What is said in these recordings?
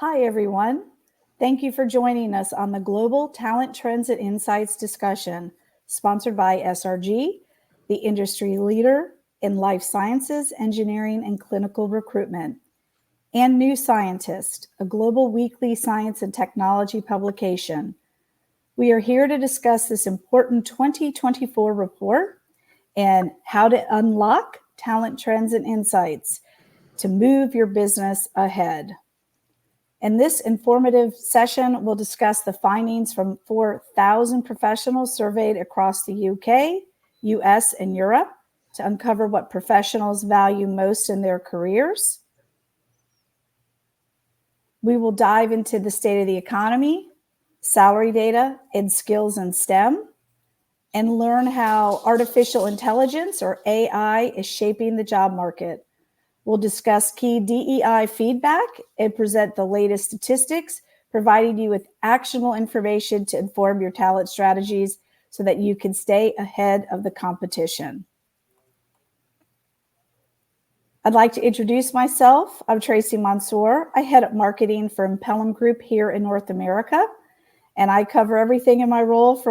Hi, everyone. Thank you for joining us on the Global Talent Trends and Insights discussion, sponsored by SRG, the industry leader in life sciences, engineering, and clinical recruitment, and New Scientist, a global weekly science and technology publication. We are here to discuss this important 2024 report and how to unlock talent trends and insights to move your business ahead. In this informative session, we'll discuss the findings from 4,000 professionals surveyed across the UK, US, and Europe to uncover what professionals value most in their careers. We will dive into the state of the economy, salary data, and skills in STEM, and learn how artificial intelligence, or AI, is shaping the job market. We'll discuss key DEI feedback and present the latest statistics, providing you with actionable information to inform your talent strategies so that you can stay ahead of the competition. I'd like to introduce myself. I'm Tracy Mansour. I head up marketing for Impellum Group here in North America, and I cover everything in my role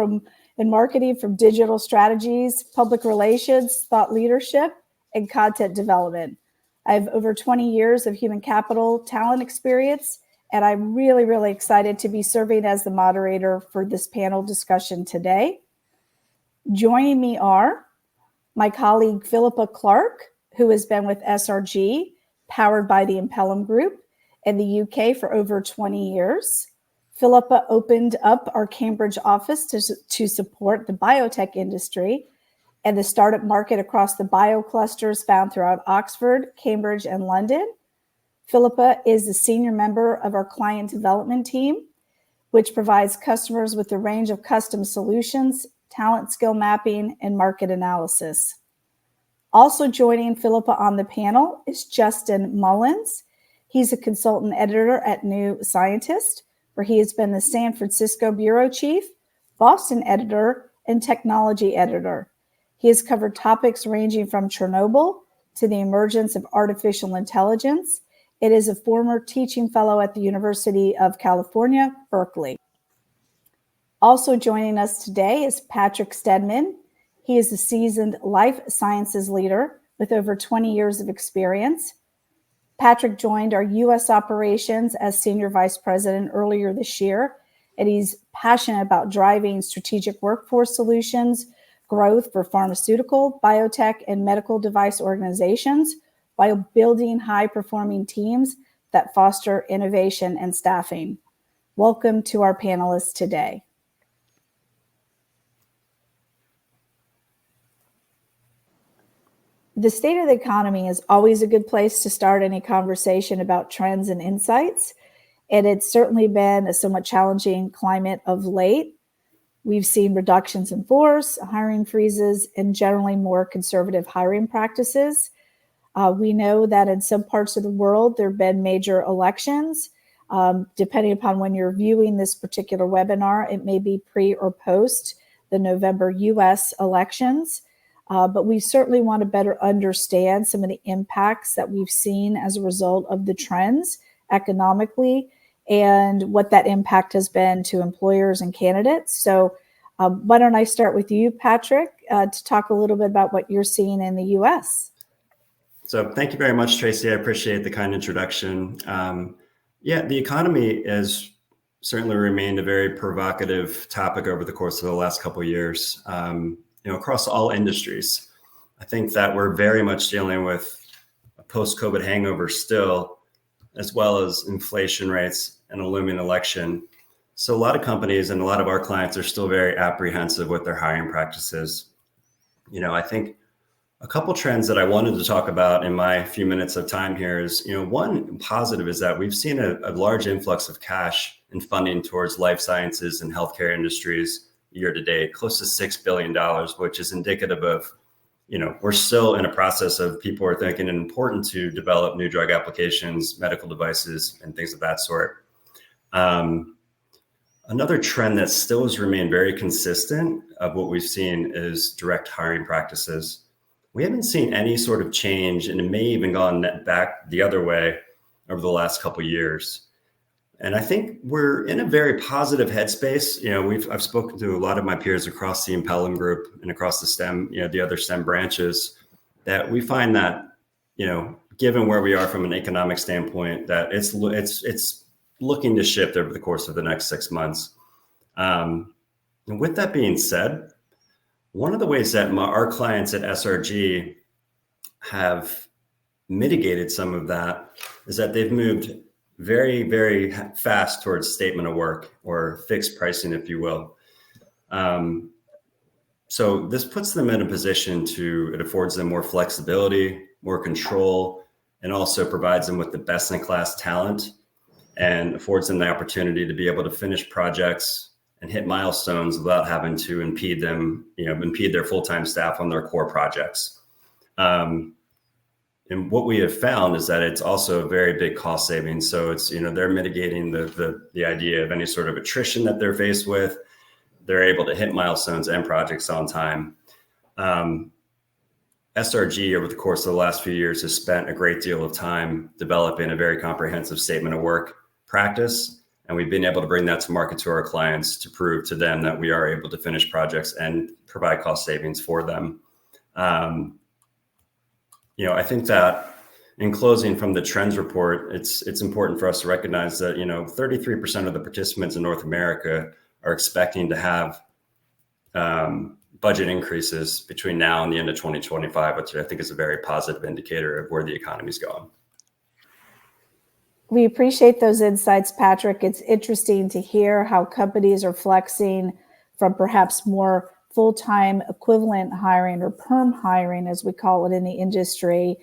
in marketing, from digital strategies, public relations, thought leadership, and content development. I have over 20 years of human capital talent experience, and I'm really, really excited to be serving as the moderator for this panel discussion today. Joining me are my colleague, Philippa Clark, who has been with SRG, powered by the Impellum Group, in the UK for over 20 years. Philippa opened up our Cambridge office to support the biotech industry and the startup market across the bioclusters found throughout Oxford, Cambridge, and London. Philippa is the senior member of our client development team, which provides customers with a range of custom solutions, talent skill mapping, and market analysis. Also joining Philippa on the panel is Justin Mullins. He's a consultant editor at New Scientist, where he has been the San Francisco bureau chief, Boston editor, and technology editor. He has covered topics ranging from Chernobyl to the emergence of artificial intelligence. It is a former teaching fellow at the University of California, Berkeley. Also joining us today is Patrick Stedman. He is a seasoned life sciences leader with over 20 years of experience. Patrick joined our U.S. operations as Senior Vice President earlier this year, and he's passionate about driving strategic workforce solutions, growth for pharmaceutical, biotech, and medical device organizations, while building high-performing teams that foster innovation and staffing. Welcome to our panelists today. The state of the economy is always a good place to start any conversation about trends and insights, and it's certainly been a somewhat challenging climate of late. We've seen reductions in force, hiring freezes, and generally more conservative hiring practices. We know that in some parts of the world, there have been major elections. Depending upon when you're viewing this particular webinar, it may be pre or post the November US elections. But we certainly want to better understand some of the impacts that we've seen as a result of the trends economically and what that impact has been to employers and candidates. So why don't I start with you, Patrick, to talk a little bit about what you're seeing in the U.S. So thank you very much, Tracy. I appreciate the kind introduction. The economy has certainly remained a very provocative topic over the course of the last couple of years, across all industries. I think that we're very much dealing with a post-COVID hangover still, as well as inflation rates and a looming election. So a lot of companies and a lot of our clients are still very apprehensive with their hiring practices. I think a couple trends that I wanted to talk about in my few minutes of time here is, one positive is that we've seen a large influx of cash and funding towards life sciences and healthcare industries year to date, close to $6 billion, which is indicative of, we're still in a process of people are thinking it important to develop new drug applications, medical devices, and things of that sort. Another trend that still has remained very consistent of what we've seen is direct hiring practices. We haven't seen any sort of change, and it may even gone back the other way over the last couple of years. And I think we're in a very positive headspace. I've spoken to a lot of my peers across the Impellum group and across the STEM, the other STEM branches, that we find that, given where we are from an economic standpoint, that it's looking to shift over the course of the next 6 months. And with that being said, one of the ways that our clients at SRG have mitigated some of that is that they've moved very, very fast towards statement of work, or fixed pricing, if you will. So this puts them in a position it affords them more flexibility, more control, and also provides them with the best in class talent, and affords them the opportunity to be able to finish projects and hit milestones without having to impede their full-time staff on their core projects. And what we have found is that it's also a very big cost savings. So it's, they're mitigating the idea of any sort of attrition that they're faced with. They're able to hit milestones and projects on time. SRG, over the course of the last few years, has spent a great deal of time developing a very comprehensive statement of work practice. And we've been able to bring that to market to our clients to prove to them that we are able to finish projects and provide cost savings for them. I think that, in closing, from the trends report, it's important for us to recognize that 33% of the participants in North America are expecting to have budget increases between now and the end of 2025, which I think is a very positive indicator of where the economy is going. We appreciate those insights, Patrick. It's interesting to hear how companies are flexing from perhaps more full-time equivalent hiring, or perm hiring, as we call it in the industry,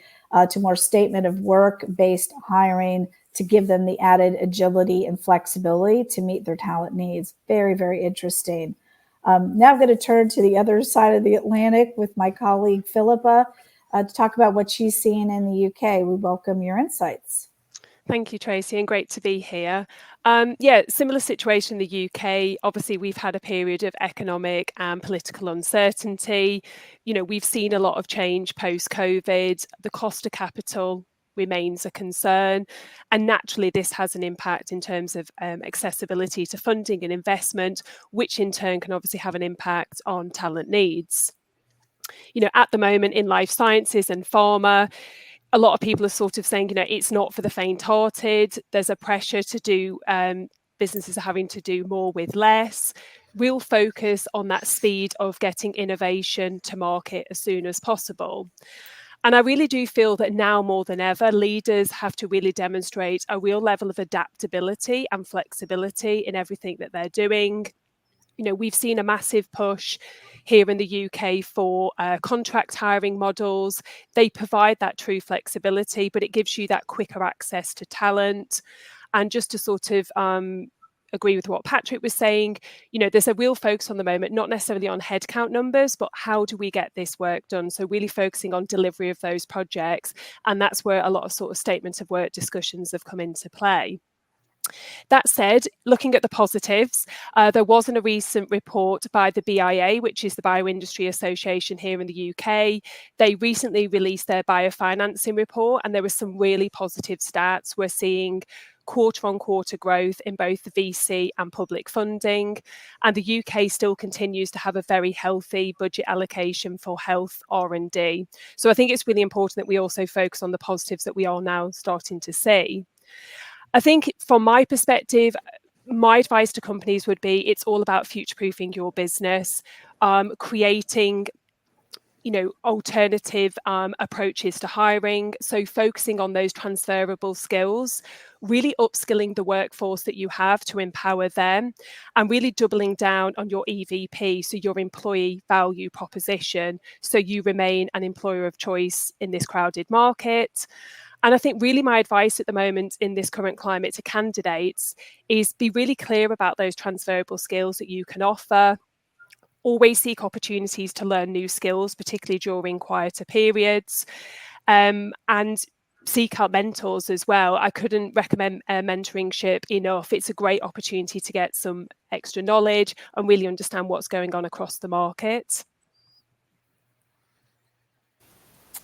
to more statement of work based hiring, to give them the added agility and flexibility to meet their talent needs. Very, very interesting. Now I'm going to turn to the other side of the Atlantic with my colleague Philippa to talk about what she's seeing in the UK. We welcome your insights. Thank you, Tracy, and great to be here. Similar situation in the UK. Obviously, we've had a period of economic and political uncertainty. We've seen a lot of change post-COVID. The cost of capital remains a concern. And naturally, this has an impact in terms of accessibility to funding and investment, which in turn can obviously have an impact on talent needs. At the moment in life sciences and pharma, a lot of people are sort of saying, it's not for the faint-hearted. There's a pressure to do, businesses are having to do more with less. Real focus on that speed of getting innovation to market as soon as possible. And I really do feel that now more than ever, leaders have to really demonstrate a real level of adaptability and flexibility in everything that they're doing. We've seen a massive push here in the UK for contract hiring models. They provide that true flexibility, but it gives you that quicker access to talent. And just to sort of agree with what Patrick was saying, there's a real focus on the moment, not necessarily on headcount numbers, but how do we get this work done? So really focusing on delivery of those projects. And that's where a lot of sort of statements of work discussions have come into play. That said, looking at the positives, there wasn't a recent report by the BIA, which is the Bioindustry Association here in the UK. They recently released their biofinancing report, and there were some really positive stats. We're seeing quarter-on-quarter growth in both the VC and public funding, and the UK still continues to have a very healthy budget allocation for health R&D. So I think it's really important that we also focus on the positives that we are now starting to see. I think from my perspective, my advice to companies would be it's all about future-proofing your business, creating alternative approaches to hiring. So focusing on those transferable skills, really upskilling the workforce that you have to empower them, and really doubling down on your EVP, so your employee value proposition, so you remain an employer of choice in this crowded market. And I think really my advice at the moment in this current climate to candidates is be really clear about those transferable skills that you can offer. Always seek opportunities to learn new skills, particularly during quieter periods, and seek out mentors as well. I couldn't recommend mentoringship enough. It's a great opportunity to get some extra knowledge and really understand what's going on across the market.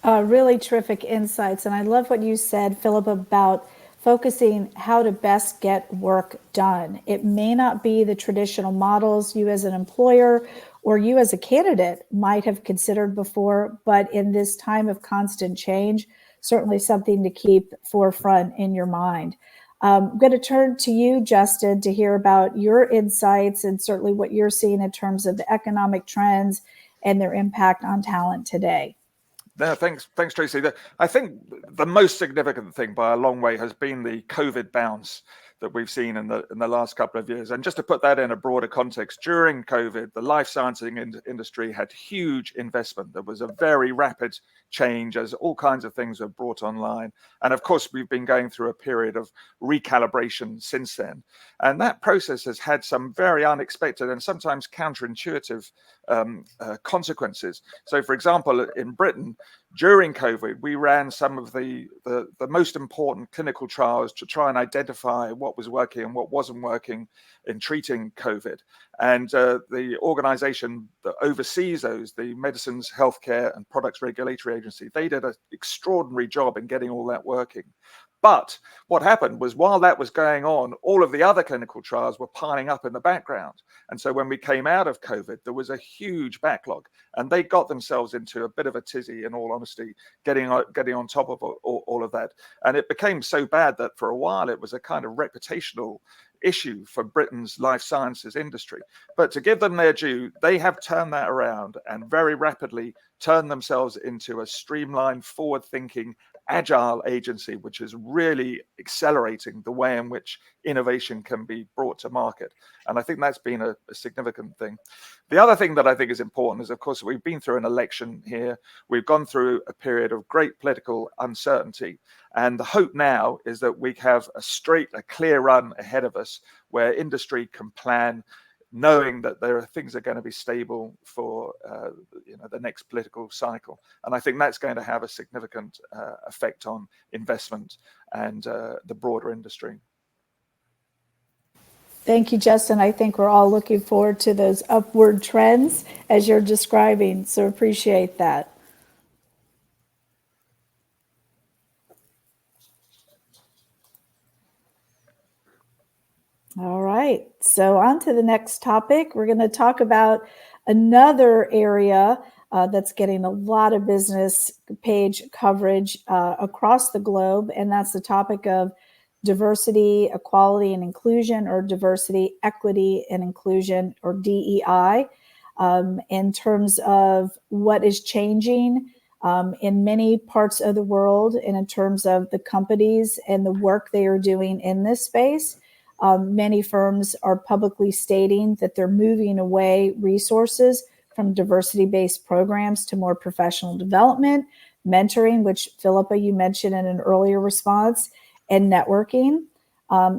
Really terrific insights. And I love what you said, Philip, about focusing how to best get work done. It may not be the traditional models you as an employer or you as a candidate might have considered before, but in this time of constant change, certainly something to keep forefront in your mind. I'm going to turn to you, Justin, to hear about your insights and certainly what you're seeing in terms of the economic trends and their impact on talent today. No, thanks, Tracy. I think the most significant thing by a long way has been the COVID bounce that we've seen in the last couple of years. And just to put that in a broader context, during COVID, the life sciences industry had huge investment. There was a very rapid change as all kinds of things were brought online. And of course, we've been going through a period of recalibration since then. And that process has had some very unexpected and sometimes counterintuitive consequences. So, for example, in Britain, during COVID, we ran some of the most important clinical trials to try and identify what was working and what wasn't working in treating COVID. And the organization that oversees those, the Medicines, Healthcare and Products Regulatory Agency, they did an extraordinary job in getting all that working. But what happened was while that was going on, all of the other clinical trials were piling up in the background. And so when we came out of COVID, there was a huge backlog and they got themselves into a bit of a tizzy, in all honesty, getting on top of all of that. And it became so bad that for a while it was a kind of reputational issue for Britain's life sciences industry. But to give them their due, they have turned that around and very rapidly turned themselves into a streamlined, forward-thinking, agile agency, which is really accelerating the way in which innovation can be brought to market. And I think that's been a significant thing. The other thing that I think is important is, of course, we've been through an election here. We've gone through a period of great political uncertainty. And the hope now is that we have a clear run ahead of us where industry can plan, knowing that there are things that are going to be stable for the next political cycle. And I think that's going to have a significant effect on investment and the broader industry. Thank you, Justin. I think we're all looking forward to those upward trends as you're describing, so appreciate that. All right, so on to the next topic. We're going to talk about another area that's getting a lot of business page coverage across the globe, and that's the topic of diversity, equality, and inclusion, or diversity, equity, and inclusion, or DEI, in terms of what is changing in many parts of the world and in terms of the companies and the work they are doing in this space. Many firms are publicly stating that they're moving away resources from diversity-based programs to more professional development, mentoring, which Philippa, you mentioned in an earlier response, and networking.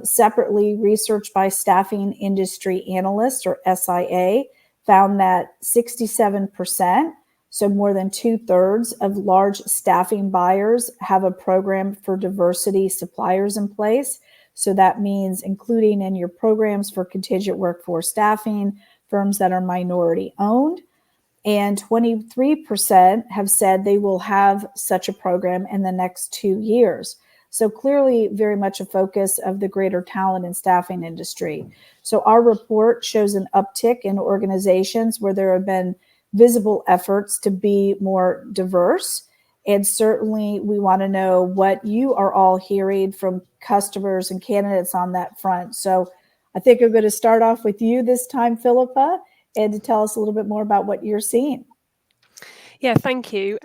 Separately, research by Staffing Industry Analysts, or SIA, found that 67%, so more than 2/3 of large staffing buyers, have a program for diversity suppliers in place. So that means including in your programs for contingent workforce staffing, firms that are minority owned. And 23% have said they will have such a program in the next 2 years. So clearly very much a focus of the greater talent and staffing industry. So our report shows an uptick in organizations where there have been visible efforts to be more diverse. And certainly we want to know what you are all hearing from customers and candidates on that front. So I think I'm going to start off with you this time, Philippa, and to tell us a little bit more about what you're seeing. Yeah, thank you.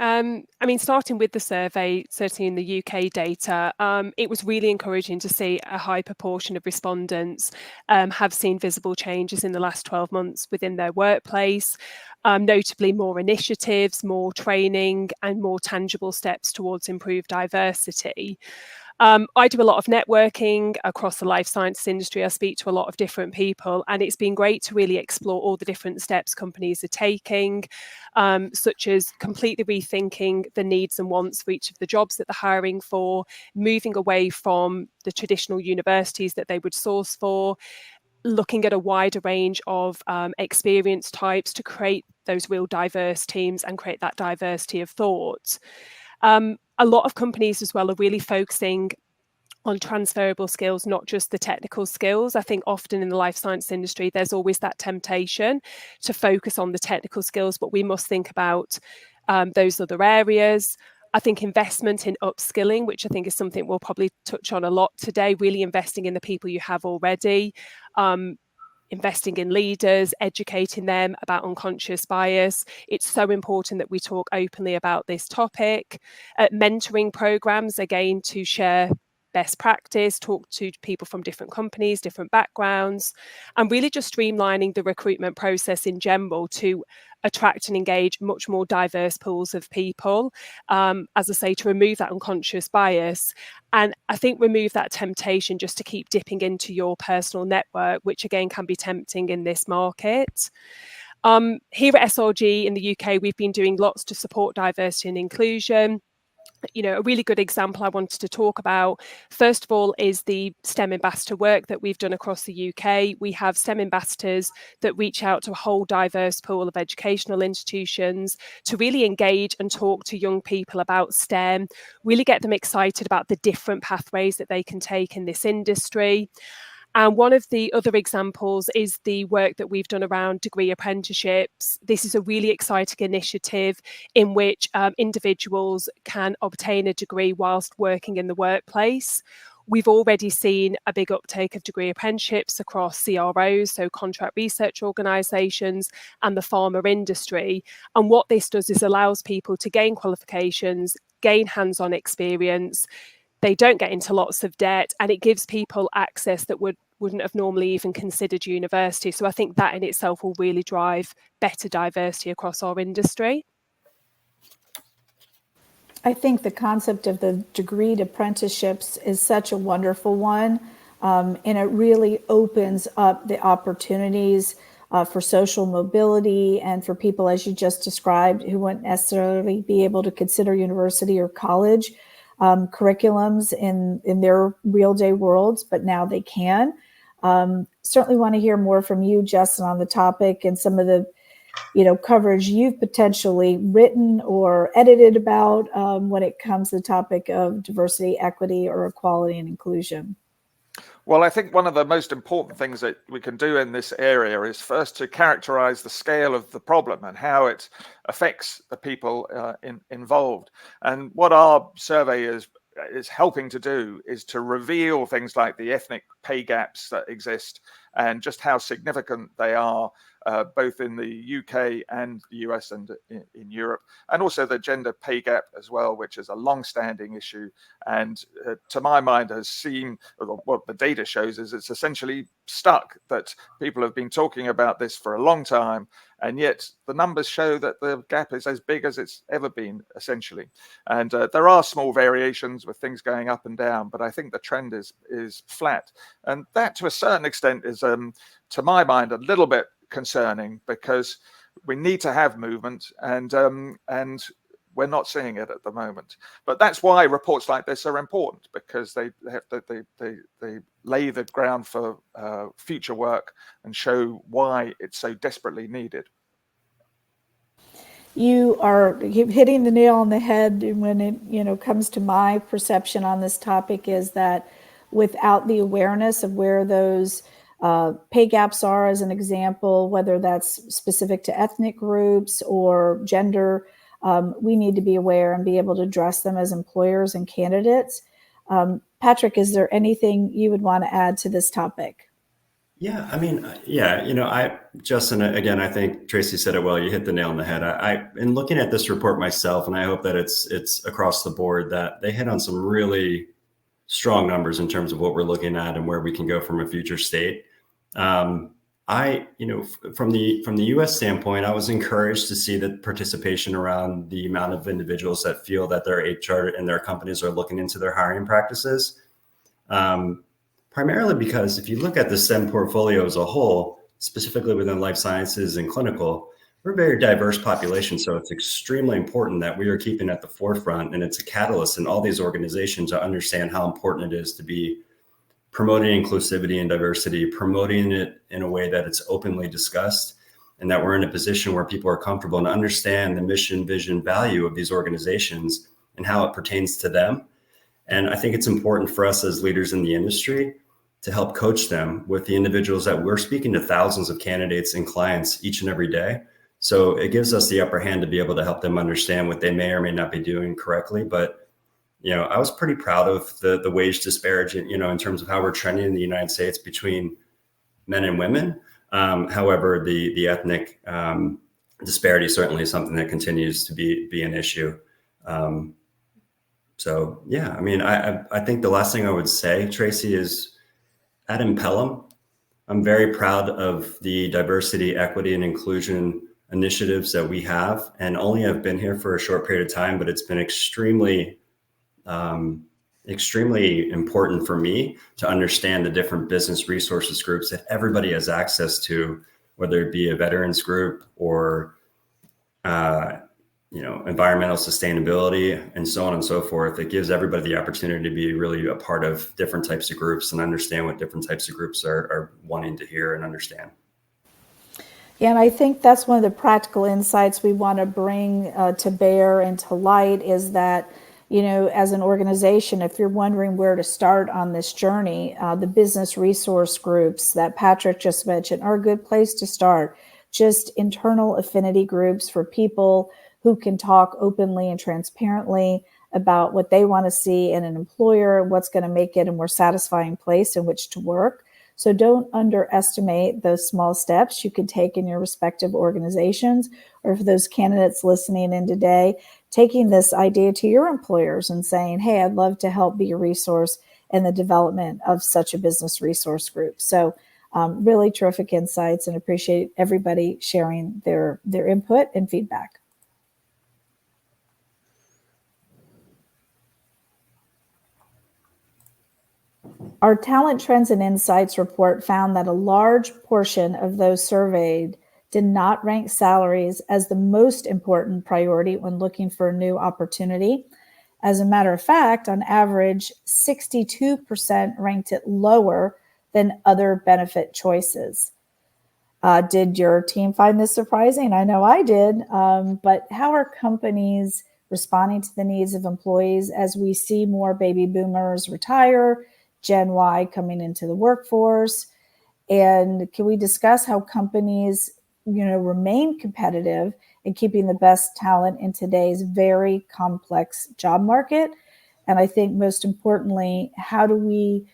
Starting with the survey, certainly in the UK data, it was really encouraging to see a high proportion of respondents have seen visible changes in the last 12 months within their workplace, notably more initiatives, more training, and more tangible steps towards improved diversity. I do a lot of networking across the life sciences industry. I speak to a lot of different people, and it's been great to really explore all the different steps companies are taking, such as completely rethinking the needs and wants for each of the jobs that they're hiring for, moving away from the traditional universities that they would source for, looking at a wider range of experience types to create those real diverse teams and create that diversity of thought. A lot of companies as well are really focusing on transferable skills, not just the technical skills. I think often in the life science industry, there's always that temptation to focus on the technical skills, but we must think about those other areas. I think investment in upskilling, which I think is something we'll probably touch on a lot today, really investing in the people you have already, investing in leaders, educating them about unconscious bias. It's so important that we talk openly about this topic. Mentoring programs, again, to share best practice, talk to people from different companies, different backgrounds, and really just streamlining the recruitment process in general to attract and engage much more diverse pools of people, as I say, to remove that unconscious bias. And I think remove that temptation just to keep dipping into your personal network, which again can be tempting in this market. Here at SRG in the UK, we've been doing lots to support diversity and inclusion. A really good example I wanted to talk about, first of all, is the STEM ambassador work that we've done across the UK. We have STEM ambassadors that reach out to a whole diverse pool of educational institutions to really engage and talk to young people about STEM, really get them excited about the different pathways that they can take in this industry. And one of the other examples is the work that we've done around degree apprenticeships. This is a really exciting initiative in which individuals can obtain a degree whilst working in the workplace. We've already seen a big uptake of degree apprenticeships across CROs, so contract research organisations, and the pharma industry. And what this does is allows people to gain qualifications, gain hands-on experience. They don't get into lots of debt, and it gives people access that wouldn't have normally even considered university. So I think that in itself will really drive better diversity across our industry. I think the concept of the degreed apprenticeships is such a wonderful one, and it really opens up the opportunities for social mobility and for people, as you just described, who wouldn't necessarily be able to consider university or college curriculums in their real day worlds, but now they can. Certainly want to hear more from you, Justin, on the topic and some of the coverage you've potentially written or edited about when it comes to the topic of diversity, equity, or equality and inclusion. Well, I think one of the most important things that we can do in this area is first to characterize the scale of the problem and how it affects the people involved. And what our survey is helping to do is to reveal things like the ethnic pay gaps that exist and just how significant they are, both in the UK and the US and in Europe, and also the gender pay gap as well, which is a long-standing issue. And to my mind, has seen what the data shows is it's essentially stuck, that people have been talking about this for a long time, and yet the numbers show that the gap is as big as it's ever been, essentially. And there are small variations with things going up and down, but I think the trend is flat. And that, to a certain extent, is, to my mind, a little bit concerning, because we need to have movement, and we're not seeing it at the moment. But that's why reports like this are important, because they lay the ground for future work and show why it's so desperately needed. You are hitting the nail on the head when it comes to my perception on this topic, is that without the awareness of where those pay gaps are, as an example, whether that's specific to ethnic groups or gender, we need to be aware and be able to address them as employers and candidates. Patrick, is there anything you would want to add to this topic? Yeah, I mean, Justin, again, I think Tracy said it well. You hit the nail on the head. In looking at this report myself, and I hope that it's across the board, that they hit on some really strong numbers in terms of what we're looking at and where we can go from a future state. From the U.S. standpoint, I was encouraged to see the participation around the amount of individuals that feel that their HR and their companies are looking into their hiring practices. Primarily because if you look at the STEM portfolio as a whole, specifically within life sciences and clinical, we're a very diverse population. So it's extremely important that we are keeping at the forefront, and it's a catalyst in all these organizations to understand how important it is to be promoting inclusivity and diversity, promoting it in a way that it's openly discussed, and that we're in a position where people are comfortable and understand the mission, vision, value of these organizations and how it pertains to them. And I think it's important for us as leaders in the industry to help coach them with the individuals that we're speaking to thousands of candidates and clients each and every day. So it gives us the upper hand to be able to help them understand what they may or may not be doing correctly. But, I was pretty proud of the wage disparity, in terms of how we're trending in the United States between men and women. However, the ethnic disparity certainly is something that continues to be an issue. So, yeah, I mean, I think the last thing I would say, Tracy, is at Impellum, I'm very proud of the diversity, equity, and inclusion initiatives that we have. And only have been here for a short period of time, but it's been extremely important for me to understand the different business resources groups that everybody has access to, whether it be a veterans group or environmental sustainability and so on and so forth. It gives everybody the opportunity to be really a part of different types of groups and understand what different types of groups are wanting to hear and understand. Yeah, and I think that's one of the practical insights we want to bring to bear and to light is that, as an organization, if you're wondering where to start on this journey, the business resource groups that Patrick just mentioned are a good place to start. Just internal affinity groups for people who can talk openly and transparently about what they want to see in an employer, what's going to make it a more satisfying place in which to work. So don't underestimate those small steps you can take in your respective organizations, or for those candidates listening in today, taking this idea to your employers and saying, hey, I'd love to help be a resource in the development of such a business resource group. So really terrific insights, and appreciate everybody sharing their input and feedback. Our Talent Trends and Insights report found that a large portion of those surveyed did not rank salaries as the most important priority when looking for a new opportunity. As a matter of fact, on average, 62% ranked it lower than other benefit choices. Did your team find this surprising? I know I did, but how are companies responding to the needs of employees as we see more baby boomers retire, Gen Y coming into the workforce? And can we discuss how companies, remain competitive in keeping the best talent in today's very complex job market? And I think most importantly, how do we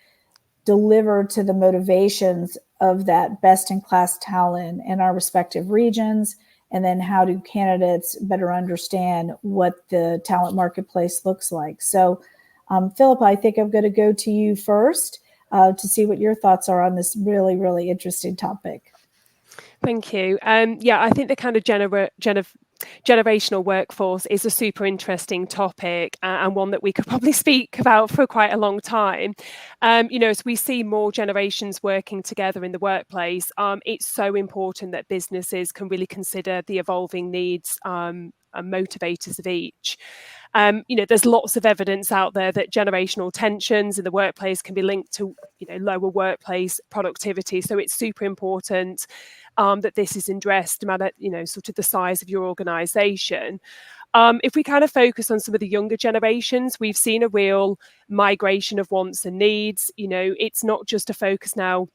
deliver to the motivations of that best-in-class talent in our respective regions? And then how do candidates better understand what the talent marketplace looks like? So, Philippa, I think I'm going to go to you first to see what your thoughts are on this really, really interesting topic. Thank you. I think the kind of generational workforce is a super interesting topic and one that we could probably speak about for quite a long time. As we see more generations working together in the workplace, it's so important that businesses can really consider the evolving needs and motivators of each. There's lots of evidence out there that generational tensions in the workplace can be linked to, lower workplace productivity. So it's super important that this is addressed no matter, sort of the size of your organization. If we kind of focus on some of the younger generations, we've seen a real migration of wants and needs. It's not just a focus now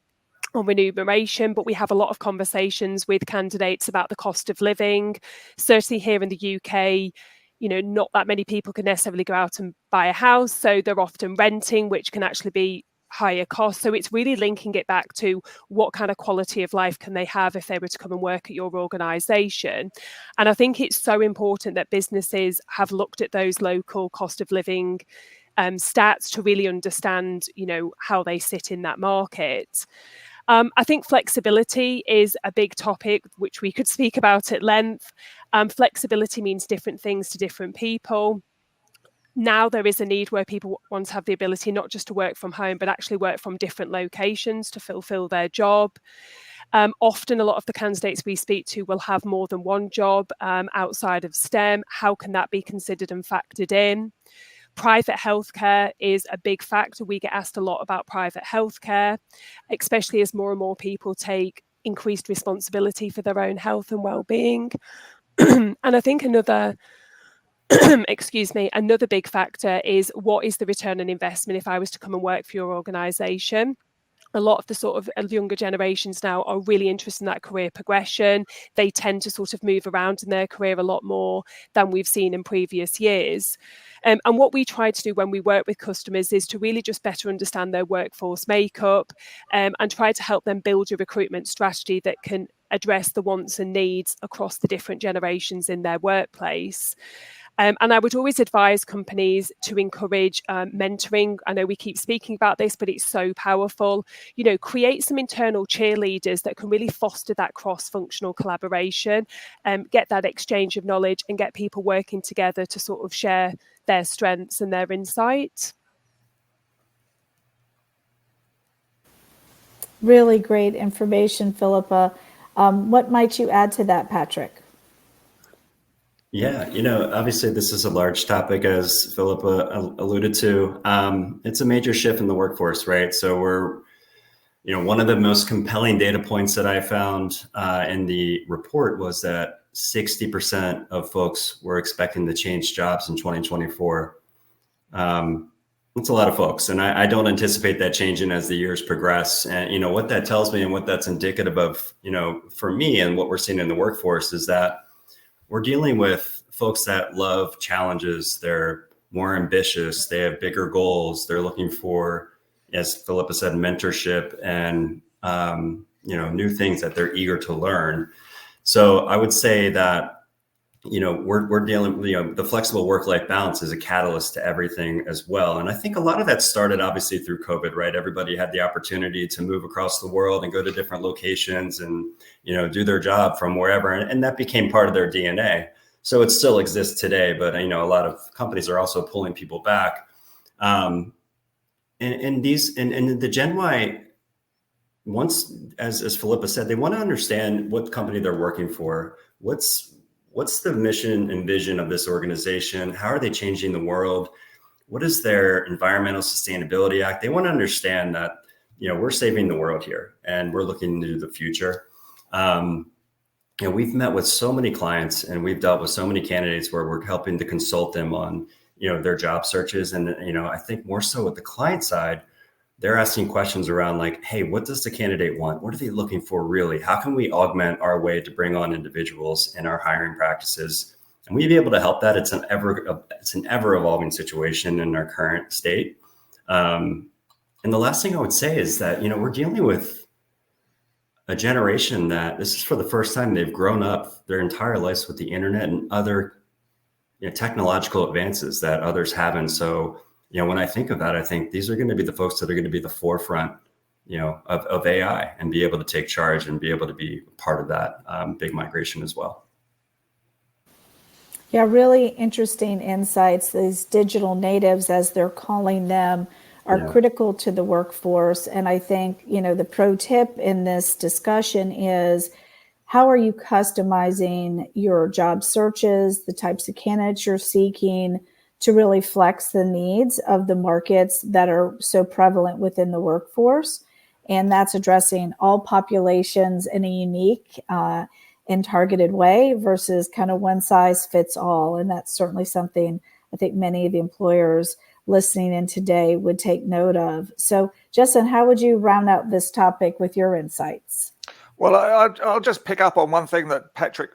on remuneration, but we have a lot of conversations with candidates about the cost of living. Certainly here in the UK, not that many people can necessarily go out and buy a house, so they're often renting, which can actually be higher cost. So it's really linking it back to what kind of quality of life can they have if they were to come and work at your organisation. And I think it's so important that businesses have looked at those local cost of living stats to really understand, how they sit in that market. I think flexibility is a big topic which we could speak about at length. Flexibility means different things to different people. Now there is a need where people want to have the ability not just to work from home, but actually work from different locations to fulfill their job. Often a lot of the candidates we speak to will have more than one job outside of STEM. How can that be considered and factored in? Private healthcare is a big factor. We get asked a lot about private healthcare, especially as more and more people take increased responsibility for their own health and well-being. And I think another excuse me, another big factor is what is the return on investment if I was to come and work for your organisation? A lot of the sort of younger generations now are really interested in that career progression. They tend to sort of move around in their career a lot more than we've seen in previous years. And what we try to do when we work with customers is to really just better understand their workforce makeup, and try to help them build a recruitment strategy that can address the wants and needs across the different generations in their workplace. And I would always advise companies to encourage mentoring. I know we keep speaking about this, but it's so powerful. Create some internal cheerleaders that can really foster that cross-functional collaboration, get that exchange of knowledge, and get people working together to sort of share their strengths and their insight. Really great information, Philippa. What might you add to that, Patrick? Yeah, obviously this is a large topic, as Philippa alluded to. It's a major shift in the workforce, right? So we're, one of the most compelling data points that I found in the report was that 60% of folks were expecting to change jobs in 2024. That's a lot of folks, and I don't anticipate that changing as the years progress. And what that tells me, and what that's indicative of, for me, and what we're seeing in the workforce, is that we're dealing with folks that love challenges. They're more ambitious. They have bigger goals. They're looking for, as Philippa said, mentorship and new things that they're eager to learn. So I would say that we're dealing, the flexible work-life balance is a catalyst to everything as well. And I think a lot of that started obviously through COVID, right? Everybody had the opportunity to move across the world and go to different locations and, do their job from wherever. And that became part of their DNA. So it still exists today, but a lot of companies are also pulling people back. And the Gen Y, once, as Philippa said, they want to understand what company they're working for. What's the mission and vision of this organization? How are they changing the world? What is their Environmental Sustainability Act? They want to understand that, we're saving the world here and we're looking into the future. We've met with so many clients and we've dealt with so many candidates where we're helping to consult them on, their job searches. And, I think more so with the client side, they're asking questions around like, hey, what does the candidate want? What are they looking for really? How can we augment our way to bring on individuals in our hiring practices? And we'd be able to help that. It's an ever evolving situation in our current state. And the last thing I would say is that, we're dealing with a generation that this is for the first time they've grown up their entire lives with the internet and other technological advances that others haven't. So, when I think of that, I think these are going to be the folks that are going to be the forefront, of AI and be able to take charge and be able to be part of that big migration as well. Yeah, really interesting insights. These digital natives, as they're calling them, are critical to the workforce. And I think, the pro tip in this discussion is, how are you customizing your job searches, the types of candidates you're seeking, to really flex the needs of the markets that are so prevalent within the workforce? And that's addressing all populations in a unique and targeted way versus kind of one size fits all. And that's certainly something I think many of the employers listening in today would take note of. So, Justin, how would you round out this topic with your insights? Well, I'll just pick up on one thing that Patrick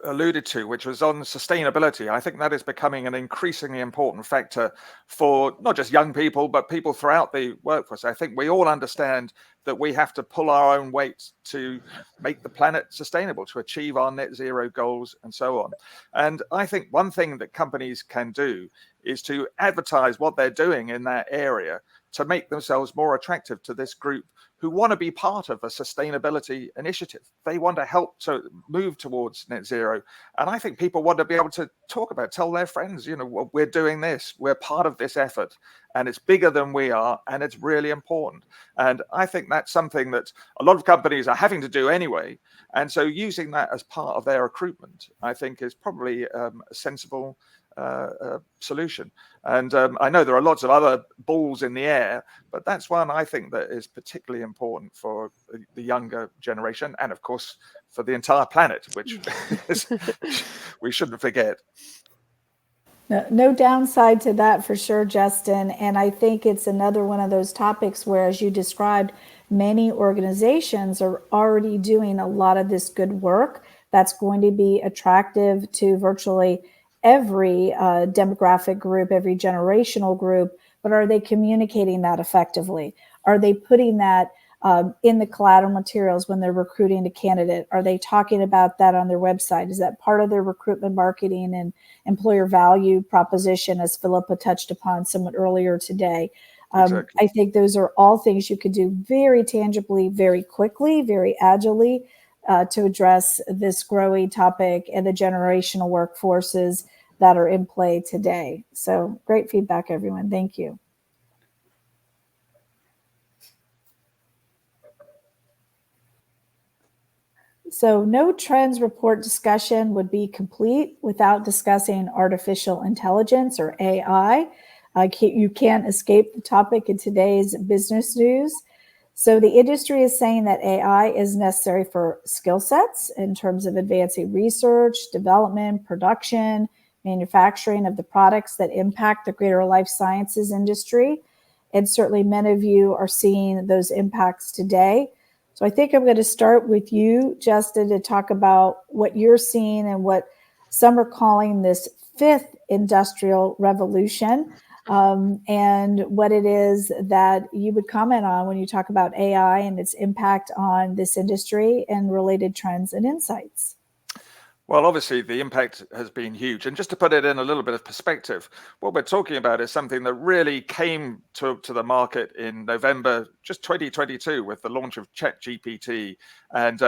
alluded to, which was on sustainability. I think that is becoming an increasingly important factor for not just young people, but people throughout the workforce. I think we all understand that we have to pull our own weight to make the planet sustainable, to achieve our net zero goals and so on. And I think one thing that companies can do is to advertise what they're doing in that area to make themselves more attractive to this group who want to be part of a sustainability initiative. They want to help to move towards net zero. And I think people want to be able to talk about, tell their friends, we're doing this, we're part of this effort, and it's bigger than we are, and it's really important. And I think that's something that a lot of companies are having to do anyway. And so using that as part of their recruitment, I think, is probably a sensible solution. And I know there are lots of other balls in the air, but that's one I think that is particularly important for the younger generation, and of course for the entire planet, which we shouldn't forget. No downside to that for sure, Justin. And I think it's another one of those topics where, as you described, many organizations are already doing a lot of this good work that's going to be attractive to virtually every demographic group, every generational group. But are they communicating that effectively? Are they putting that in the collateral materials when they're recruiting a candidate? Are they talking about that on their website? Is that part of their recruitment marketing and employer value proposition, as Philippa touched upon somewhat earlier today? Exactly. I think those are all things you could do very tangibly, very quickly, very agilely to address this growing topic and the generational workforces that are in play today. So great feedback, everyone. Thank you. So no trends report discussion would be complete without discussing artificial intelligence, or AI. You can't escape the topic in today's business news. So the industry is saying that AI is necessary for skill sets in terms of advancing research, development, production, manufacturing of the products that impact the greater life sciences industry. And certainly many of you are seeing those impacts today. So I think I'm going to start with you, Justin, to talk about what you're seeing and what some are calling this fifth industrial revolution, and what it is that you would comment on when you talk about AI and its impact on this industry and related trends and insights. Well, obviously, the impact has been huge. And just to put it in a little bit of perspective, what we're talking about is something that really came to the market in November, just 2022, with the launch of ChatGPT. And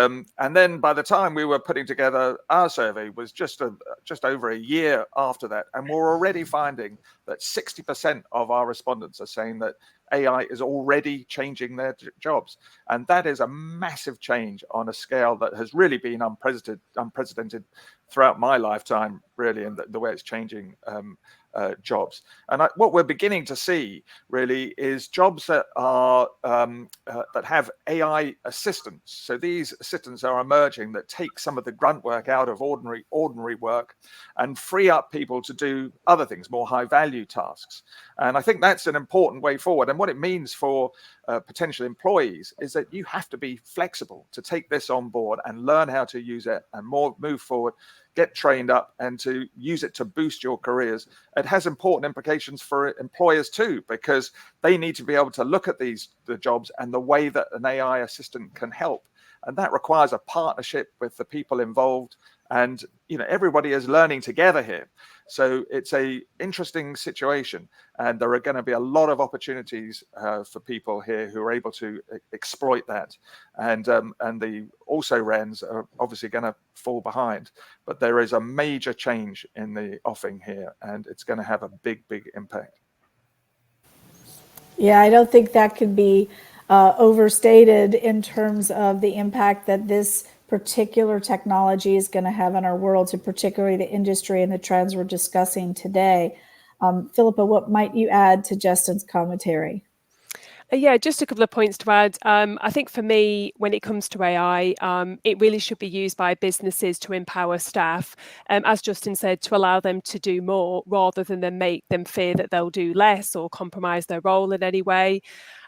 then by the time we were putting together our survey was just over a year after that. And we're already finding that 60% of our respondents are saying that AI is already changing their jobs. And that is a massive change on a scale that has really been unprecedented throughout my lifetime, really, and the way it's changing jobs. And what we're beginning to see really is jobs that are that have AI assistants. So these assistants are emerging that take some of the grunt work out of ordinary work and free up people to do other things, more high value tasks. And I think that's an important way forward. And what it means for potential employees is that you have to be flexible to take this on board and learn how to use it and move forward, get trained up, and to use it to boost your careers. It has important implications for employers too, because they need to be able to look at the jobs and the way that an AI assistant can help. And that requires a partnership with the people involved. And everybody is learning together here. So it's a interesting situation, and there are going to be a lot of opportunities for people here who are able to exploit that. And the also-rans are obviously going to fall behind, but there is a major change in the offing here, and it's going to have a big impact. Yeah, I don't think that could be overstated in terms of the impact that this particular technology is going to have on our world, and particularly the industry and the trends we're discussing today. Philippa, what might you add to Justin's commentary? Yeah, just a couple of points to add. I think for me, when it comes to AI, it really should be used by businesses to empower staff, as Justin said, to allow them to do more rather than make them fear that they'll do less or compromise their role in any way.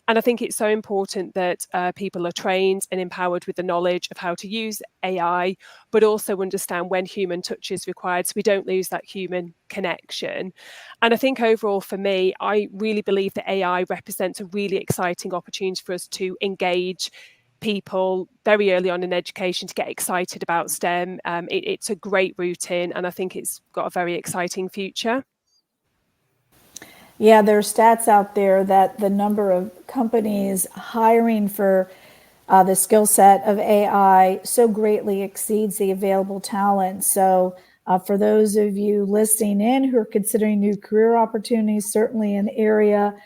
And I think it's so important that people are trained and empowered with the knowledge of how to use AI, but also understand when human touch is required so we don't lose that human connection. And I think overall for me, I really believe that AI represents a really exciting opportunity for us to engage people very early on in education to get excited about STEM. It's a great route in, and I think it's got a very exciting future. Yeah, there are stats out there that the number of companies hiring for the skill set of AI so greatly exceeds the available talent. So for those of you listening in who are considering new career opportunities, certainly an area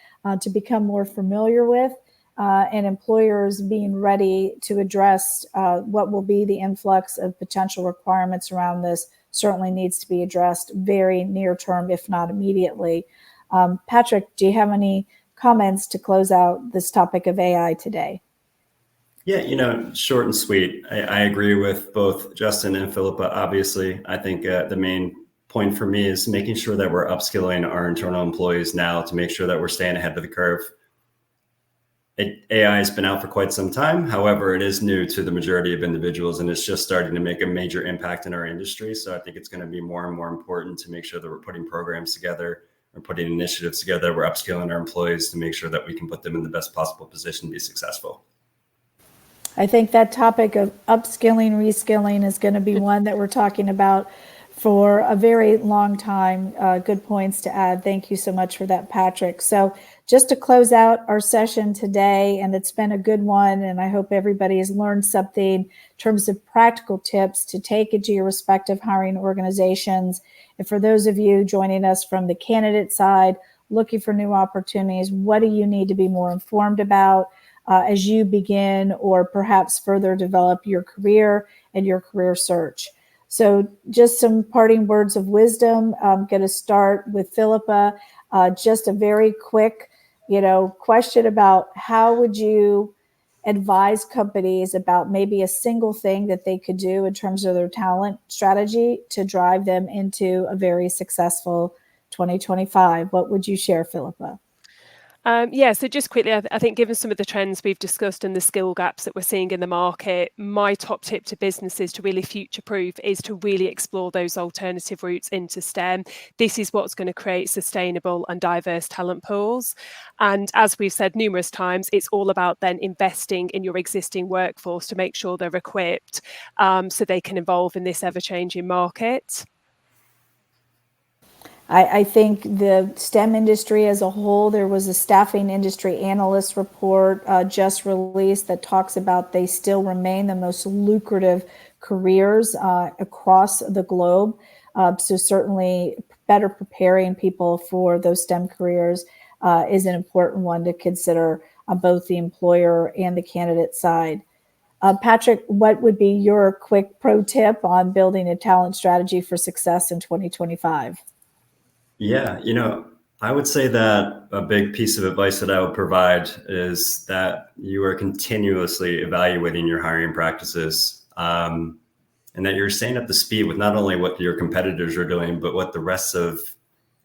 to become more familiar with, and employers being ready to address what will be the influx of potential requirements around this certainly needs to be addressed very near term, if not immediately. Patrick, do you have any comments to close out this topic of AI today? Yeah, short and sweet. I agree with both Justin and Philippa. Obviously, I think the main point for me is making sure that we're upskilling our internal employees now to make sure that we're staying ahead of the curve. AI has been out for quite some time. However, it is new to the majority of individuals, and it's just starting to make a major impact in our industry. So I think it's going to be more and more important to make sure that we're putting programs together, we're putting initiatives together, we're upskilling our employees to make sure that we can put them in the best possible position to be successful. I think that topic of upskilling, reskilling is going to be one that we're talking about for a very long time. Good points to add. Thank you so much for that, Patrick. So just to close out our session today, and it's been a good one, and I hope everybody has learned something in terms of practical tips to take into your respective hiring organizations. And for those of you joining us from the candidate side, looking for new opportunities, what do you need to be more informed about as you begin or perhaps further develop your career and your career search? So just some parting words of wisdom. I'm going to start with Philippa. Just a very quick, question about how would you advise companies about maybe a single thing that they could do in terms of their talent strategy to drive them into a very successful 2025? What would you share, Philippa? So just quickly, I think given some of the trends we've discussed and the skill gaps that we're seeing in the market, my top tip to businesses to really future-proof is to really explore those alternative routes into STEM. This is what's going to create sustainable and diverse talent pools. And as we've said numerous times, it's all about then investing in your existing workforce to make sure they're equipped so they can evolve in this ever-changing market. I think the STEM industry as a whole, there was a staffing industry analyst report just released that talks about they still remain the most lucrative careers across the globe. So certainly better preparing people for those STEM careers is an important one to consider on both the employer and the candidate side. Patrick, what would be your quick pro tip on building a talent strategy for success in 2025? Yeah, I would say that a big piece of advice that I would provide is that you are continuously evaluating your hiring practices, and that you're staying up to speed with not only what your competitors are doing, but what the rest of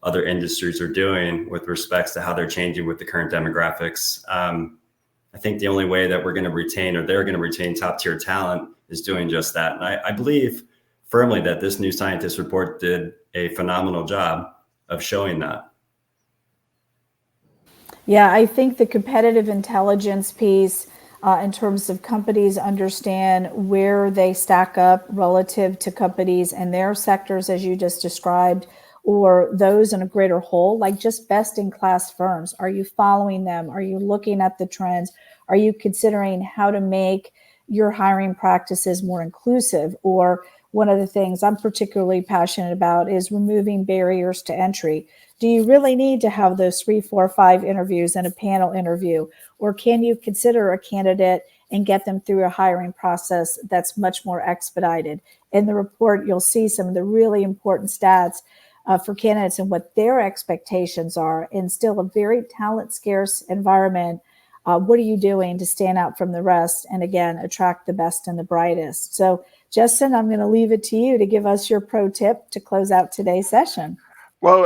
other industries are doing with respects to how they're changing with the current demographics. I think the only way that we're going to retain or they're going to retain top tier talent is doing just that. And I believe firmly that this New Scientist report did a phenomenal job of showing that. Yeah, I think the competitive intelligence piece in terms of companies understand where they stack up relative to companies and their sectors, as you just described, or those in a greater whole, like just best in class firms. Are you following them? Are you looking at the trends? Are you considering how to make your hiring practices more inclusive? Or one of the things I'm particularly passionate about is removing barriers to entry. Do you really need to have those 3, 4, 5 interviews and a panel interview? Or can you consider a candidate and get them through a hiring process that's much more expedited? In the report, you'll see some of the really important stats for candidates and what their expectations are in still a very talent scarce environment. What are you doing to stand out from the rest and, again, attract the best and the brightest? So, Justin, I'm going to leave it to you to give us your pro tip to close out today's session. Well,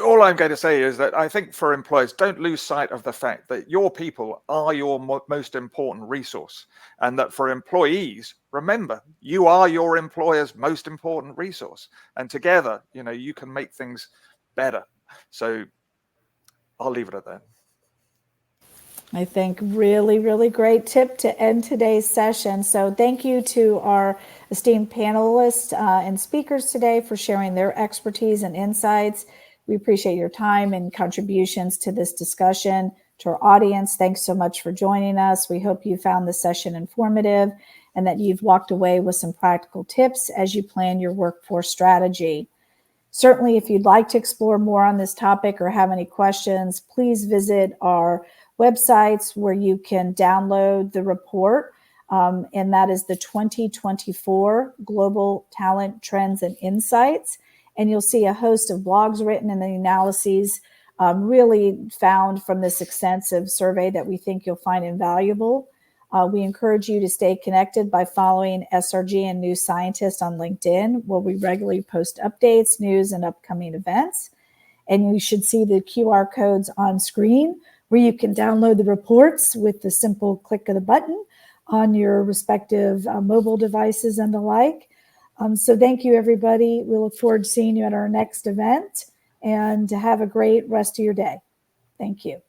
all I'm going to say is that I think for employers, don't lose sight of the fact that your people are your most important resource. And that for employees, remember, you are your employer's most important resource. And together, you can make things better. So I'll leave it at that. I think really, really great tip to end today's session. So thank you to our esteemed panelists and speakers today for sharing their expertise and insights. We appreciate your time and contributions to this discussion. To our audience, thanks so much for joining us. We hope you found the session informative and that you've walked away with some practical tips as you plan your workforce strategy. Certainly, if you'd like to explore more on this topic or have any questions, please visit our websites where you can download the report, and that is the 2024 Global Talent Trends and Insights. And you'll see a host of blogs written and the analyses really found from this extensive survey that we think you'll find invaluable. We encourage you to stay connected by following SRG and New Scientist on LinkedIn, where we regularly post updates, news, and upcoming events. And you should see the QR codes on screen where you can download the reports with the simple click of the button on your respective mobile devices and the like. So thank you, everybody. We look forward to seeing you at our next event, and have a great rest of your day. Thank you.